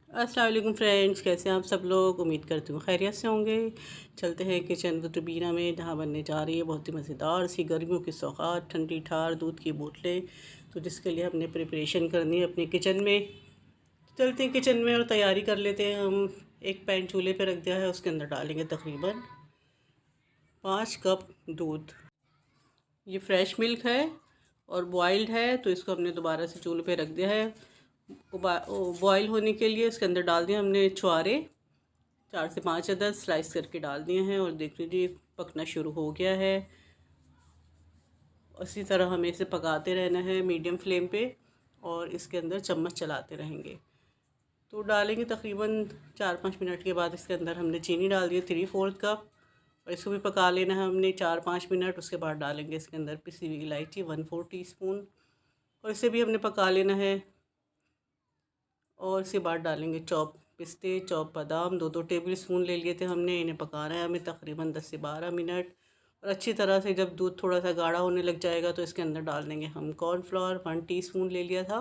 अस्सलाम वालेकुम फ्रेंड्स, कैसे हैं आप सब लोग। उम्मीद करती हूँ खैरियत से होंगे। चलते हैं किचन रुबीना में, जहाँ बनने जा रही है बहुत ही मज़ेदार सी गर्मियों की सौगात, ठंडी ठार दूध की बोतलें। तो जिसके लिए हमने प्रिपरेशन करनी है अपने किचन में। चलते हैं किचन में और तैयारी कर लेते हैं हम। एक पैन चूल्हे पे रख दिया है, उसके अंदर डालेंगे तकरीबन 5 कप दूध। ये फ्रेश मिल्क है और बॉइल्ड है, तो इसको हमने दोबारा से चूल्हे पे रख दिया है। बॉयल होने के लिए इसके अंदर डाल दिया हमने छुआरे, 4 से 5 अदद स्लाइस करके डाल दिए हैं और देख लीजिए पकना शुरू हो गया है। इसी तरह हमें इसे पकाते रहना है मीडियम फ्लेम पे और इसके अंदर चम्मच चलाते रहेंगे। तो डालेंगे तकरीबन 4-5 मिनट के बाद इसके अंदर हमने चीनी डाल दी है 3/4 कप और इसको भी पका लेना है हमने 4-5 मिनट। उसके बाद डालेंगे इसके अंदर पिसी हुई इलायची 1/4 टीस्पून और इसे भी हमने पका लेना है। और इसके बाद डालेंगे चॉप पिस्ते, चॉप बादाम 2-2 टेबल स्पून ले लिए थे हमने। इन्हें पकाना है हमें तकरीबन 10 से 12 मिनट। और अच्छी तरह से जब दूध थोड़ा सा गाढ़ा होने लग जाएगा तो इसके अंदर डाल देंगे हम कॉर्नफ्लोर 1 टीस्पून ले लिया था।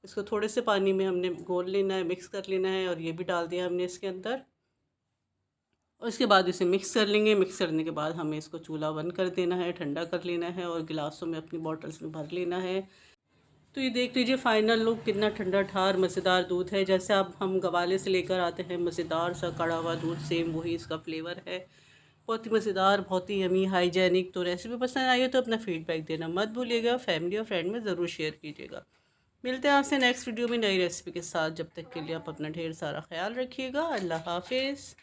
इसको थोड़े से पानी में हमने घोल लेना है, मिक्स कर लेना है और ये भी डाल दिया हमने इसके अंदर। और इसके बाद इसे मिक्स कर लेंगे। मिक्स करने के बाद हमें इसको चूल्हा बंद कर देना है, ठंडा कर लेना है और गिलासों में अपनी बॉटल्स में भर लेना है। तो ये देख लीजिए फाइनल लुक, कितना ठंडा ठार मज़ेदार दूध है। जैसे आप हम गवाले से लेकर आते हैं मज़ेदार सा कड़ा हुआ दूध, सेम वही इसका फ्लेवर है। बहुत ही मज़ेदार, बहुत ही यमी, हाइजेनिक। तो रेसिपी पसंद आई है तो अपना फीडबैक देना मत भूलिएगा। फैमिली और फ्रेंड में ज़रूर शेयर कीजिएगा। मिलते हैं आपसे नेक्स्ट वीडियो में नई रेसिपी के साथ। जब तक के लिए आप अपना ढेर सारा ख्याल रखिएगा। अल्लाह हाफिज़।